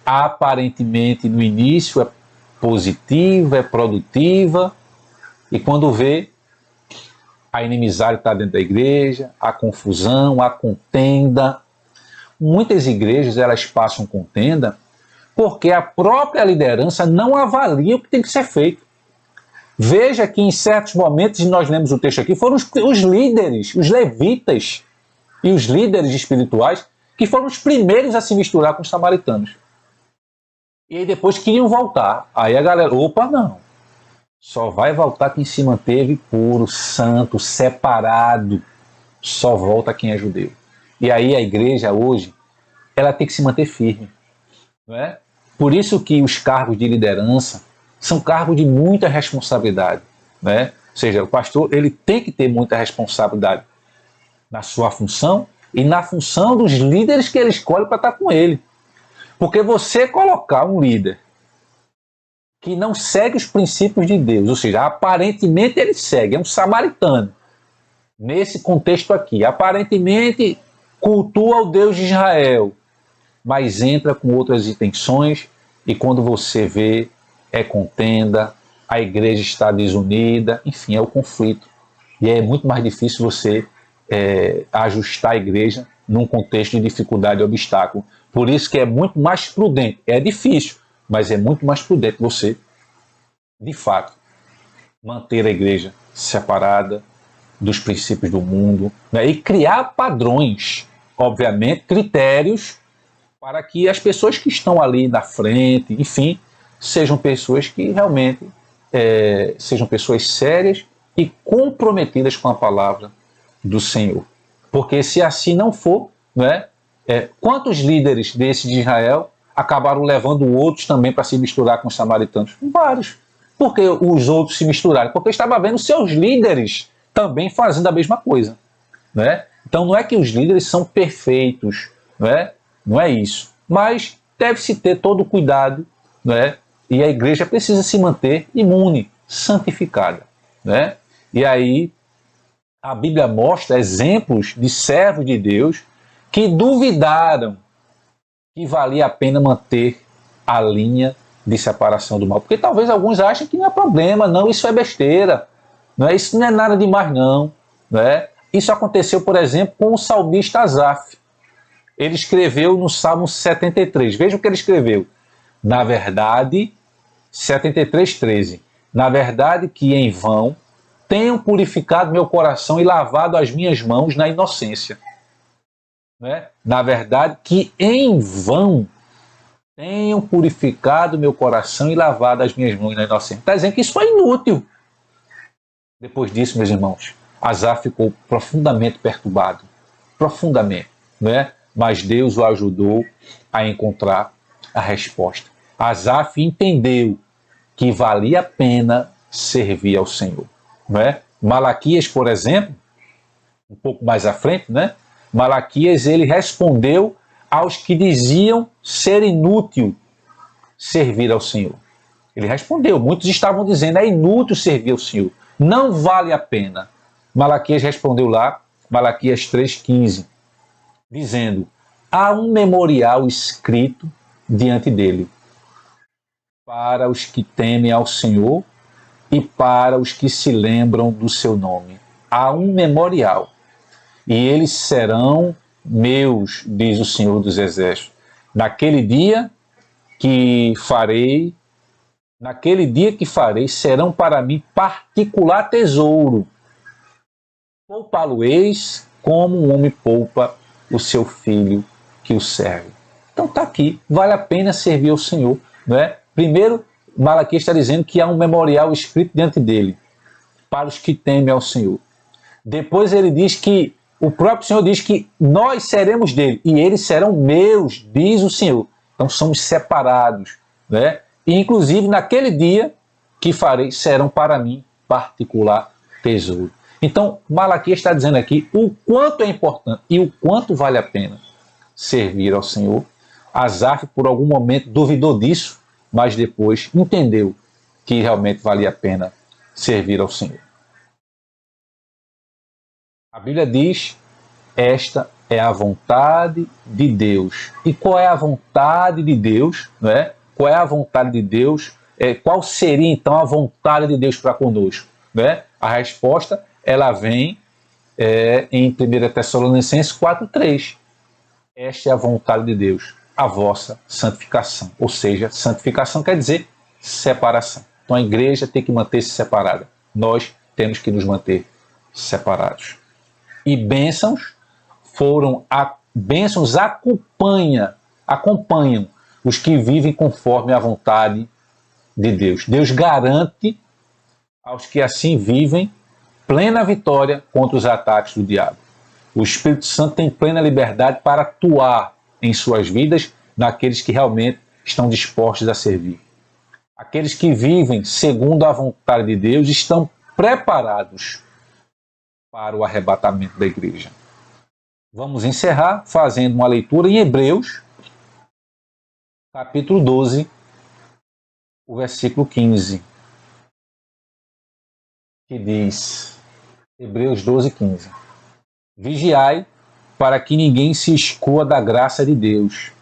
aparentemente no início é positiva, é produtiva, e quando vê, a inimizade está dentro da igreja, a confusão, a contenda. Muitas igrejas elas passam contenda porque a própria liderança não avalia o que tem que ser feito. Veja que em certos momentos, e nós lemos o texto aqui, foram os líderes, os levitas e os líderes espirituais que foram os primeiros a se misturar com os samaritanos. E aí depois queriam voltar. Aí a galera, opa, não. Só vai voltar quem se manteve puro, santo, separado. Só volta quem é judeu. E aí a igreja hoje, ela tem que se manter firme. Não é? Por isso que os cargos de liderança são cargos de muita responsabilidade. Né? Ou seja, o pastor ele tem que ter muita responsabilidade na sua função e na função dos líderes que ele escolhe para estar com ele. Porque você colocar um líder que não segue os princípios de Deus, ou seja, aparentemente ele segue, é um samaritano, nesse contexto aqui, aparentemente cultua o Deus de Israel, mas entra com outras intenções e quando você vê, é contenda, a igreja está desunida, enfim, é o conflito. E é muito mais difícil você ajustar a igreja num contexto de dificuldade e obstáculo. Por isso que é muito mais prudente, é difícil, mas é muito mais prudente você, de fato, manter a igreja separada dos princípios do mundo, né? E criar padrões, obviamente, critérios para que as pessoas que estão ali na frente, enfim, sejam pessoas que realmente sejam pessoas sérias e comprometidas com a palavra do Senhor. Porque se assim não for, né, quantos líderes desses de Israel acabaram levando outros também para se misturar com os samaritanos? Vários. Por que os outros se misturaram? Porque estava vendo seus líderes também fazendo a mesma coisa. Né? Então não é que os líderes são perfeitos, não é isso. Mas deve-se ter todo o cuidado, né? E a igreja precisa se manter imune, santificada. Né? E aí a Bíblia mostra exemplos de servos de Deus que duvidaram que valia a pena manter a linha de separação do mal. Porque talvez alguns achem que não é problema, não, isso é besteira, isso não é nada demais não. Isso aconteceu, por exemplo, com o salmista Asaf. Ele escreveu no Salmo 73, veja o que ele escreveu. Na verdade, 73:13, na verdade que em vão tenham purificado meu coração e lavado as minhas mãos na inocência. Na verdade que em vão tenham purificado meu coração e lavado as minhas mãos na inocência. Está dizendo que isso foi inútil. Depois disso, meus irmãos, Asaf ficou profundamente perturbado. Profundamente. Mas Deus o ajudou a encontrar a resposta. Asaf entendeu que valia a pena servir ao Senhor. Malaquias, por exemplo, um pouco mais à frente, Malaquias ele respondeu aos que diziam ser inútil servir ao Senhor. Ele respondeu, muitos estavam dizendo, é inútil servir ao Senhor, não vale a pena. Malaquias respondeu lá, Malaquias 3:15, dizendo, há um memorial escrito diante dele, para os que temem ao Senhor e para os que se lembram do seu nome. Há um memorial, e eles serão meus, diz o Senhor dos Exércitos. Naquele dia que farei, serão para mim particular tesouro. Poupá-lo-eis como um homem poupa o seu filho que o serve. Então está aqui, vale a pena servir ao Senhor. não é? Primeiro, Malaquias está dizendo que há um memorial escrito diante dele, para os que temem ao Senhor. Depois ele diz que, o próprio Senhor diz que nós seremos dele, e eles serão meus, diz o Senhor. Então somos separados, né? E inclusive naquele dia que farei, serão para mim particular tesouro. Então Malaquias está dizendo aqui o quanto é importante e o quanto vale a pena servir ao Senhor. Asaf por algum momento duvidou disso, mas depois entendeu que realmente valia a pena servir ao Senhor. A Bíblia diz, esta é a vontade de Deus. E qual é a vontade de Deus? Não é? Qual é a vontade de Deus? Qual seria então a vontade de Deus para conosco? Não é? A resposta ela vem em 1 Tessalonicenses 4,3. Esta é a vontade de Deus, a vossa santificação. Ou seja, santificação quer dizer separação. Então a igreja tem que manter-se separada. Nós temos que nos manter separados. E bênçãos acompanham os que vivem conforme a vontade de Deus. Deus garante aos que assim vivem plena vitória contra os ataques do diabo. O Espírito Santo tem plena liberdade para atuar em suas vidas naqueles que realmente estão dispostos a servir. Aqueles que vivem segundo a vontade de Deus estão preparados para o arrebatamento da igreja. Vamos encerrar fazendo uma leitura em Hebreus, capítulo 12, o versículo 15, que diz, Hebreus 12, 15, vigiai para que ninguém se escoa da graça de Deus,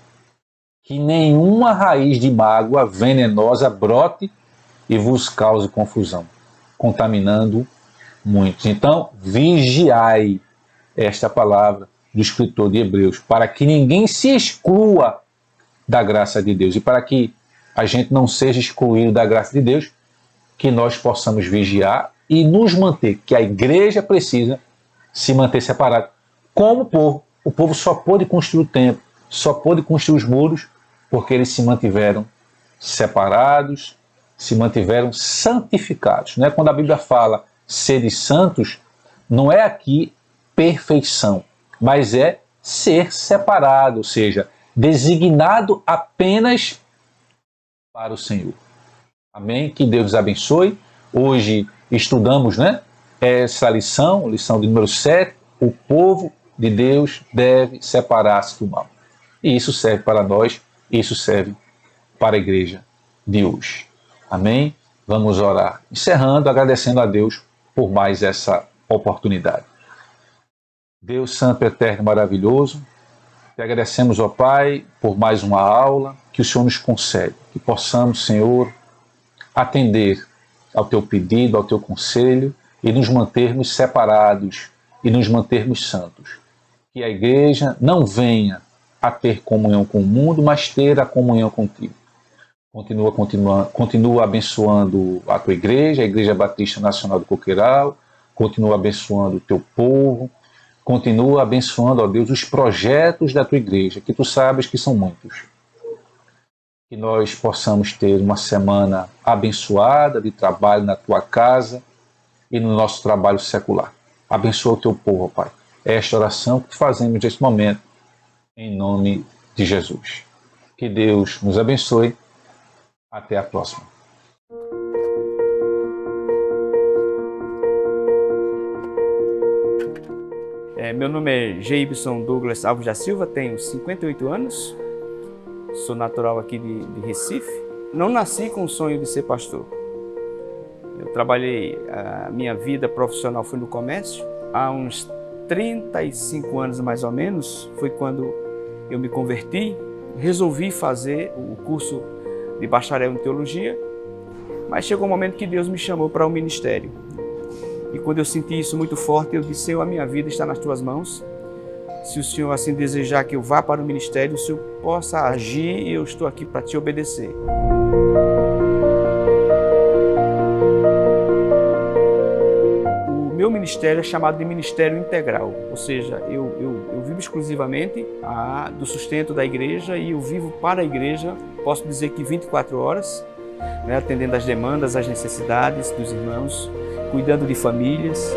que nenhuma raiz de mágoa venenosa brote e vos cause confusão, contaminando muitos. Então, vigiai, esta palavra do escritor de Hebreus, para que ninguém se exclua da graça de Deus e para que a gente não seja excluído da graça de Deus, que nós possamos vigiar e nos manter, que a igreja precisa se manter separada. Como o povo só pôde construir o templo, só pôde construir os muros, porque eles se mantiveram separados, se mantiveram santificados. Não é? Quando a Bíblia fala sede santos, não é aqui perfeição, mas é ser separado, ou seja, designado apenas para o Senhor. Amém? Que Deus os abençoe. Hoje estudamos, essa lição de número 7, o povo de Deus deve separar-se do mal. E isso serve para nós, isso serve para a igreja de hoje. Amém? Vamos orar. Encerrando, agradecendo a Deus por mais essa oportunidade. Deus Santo, Eterno, Maravilhoso, te agradecemos, ó Pai, por mais uma aula que o Senhor nos concede, que possamos, Senhor, atender ao teu pedido, ao teu conselho e nos mantermos separados e nos mantermos santos. Que a igreja não venha a ter comunhão com o mundo, mas ter a comunhão contigo. Continua abençoando a tua igreja, a Igreja Batista Nacional do Coqueiral, continua abençoando o teu povo, continua abençoando, ó Deus, os projetos da tua igreja, que tu sabes que são muitos. Que nós possamos ter uma semana abençoada de trabalho na tua casa e no nosso trabalho secular. Abençoa o teu povo, ó Pai. É esta oração que fazemos neste momento, em nome de Jesus. Que Deus nos abençoe. Até a próxima. Meu nome é Geibson Douglas Alves da Silva, tenho 58 anos, sou natural aqui de Recife. Não nasci com o sonho de ser pastor. Eu trabalhei, a minha vida profissional foi no comércio. Há uns 35 anos mais ou menos, foi quando eu me converti, resolvi fazer o curso de bacharel em teologia, mas chegou um momento que Deus me chamou para o ministério. E quando eu senti isso muito forte, eu disse: Senhor, a minha vida está nas tuas mãos. Se o Senhor assim desejar que eu vá para o ministério, o Senhor possa agir e eu estou aqui para te obedecer. O meu ministério é chamado de ministério integral, ou seja, eu vivo exclusivamente do sustento da igreja e eu vivo para a igreja, posso dizer que 24 horas, né, atendendo às demandas, às necessidades dos irmãos, cuidando de famílias.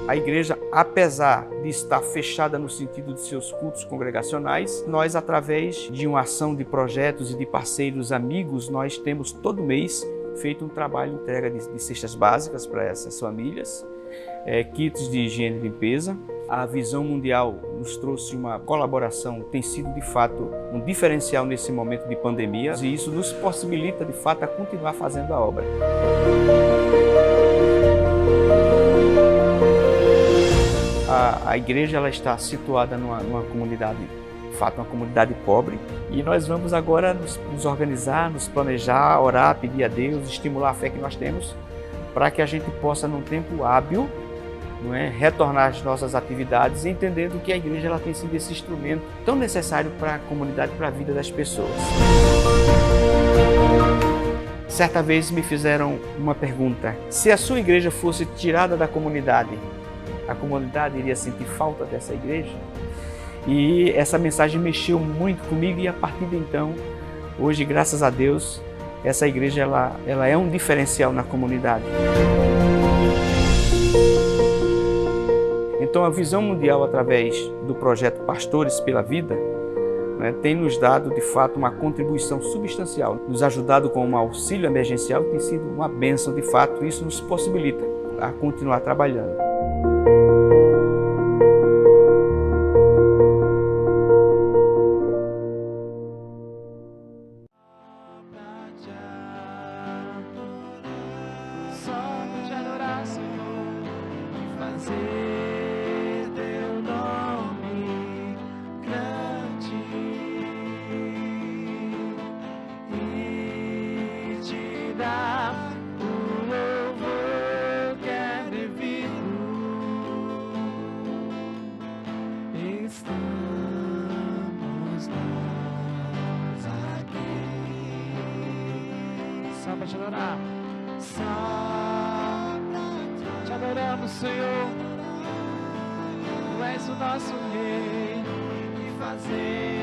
A igreja, apesar de estar fechada no sentido de seus cultos congregacionais, nós, através de uma ação de projetos e de parceiros amigos, nós temos todo mês feito um trabalho de entrega de cestas básicas para essas famílias, kits de higiene e limpeza. A Visão Mundial nos trouxe uma colaboração, tem sido de fato um diferencial nesse momento de pandemia, e isso nos possibilita de fato a continuar fazendo a obra. A igreja ela está situada numa comunidade, de fato, uma comunidade pobre, e nós vamos agora nos organizar, nos planejar, orar, pedir a Deus, estimular a fé que nós temos, para que a gente possa, num tempo hábil, não é, retornar às nossas atividades, entendendo que a igreja ela tem sido esse instrumento tão necessário para a comunidade, para a vida das pessoas. Certa vez me fizeram uma pergunta: se a sua igreja fosse tirada da comunidade, a comunidade iria sentir falta dessa igreja? E essa mensagem mexeu muito comigo, e a partir de então, hoje, graças a Deus, essa igreja ela é um diferencial na comunidade. Então a Visão Mundial, através do projeto Pastores pela Vida, né, tem nos dado de fato uma contribuição substancial, nos ajudado com um auxílio emergencial, tem sido uma bênção de fato, e isso nos possibilita a continuar trabalhando. Só para te adorar, só te adoramos, Senhor. Tu és o nosso Rei, e fazer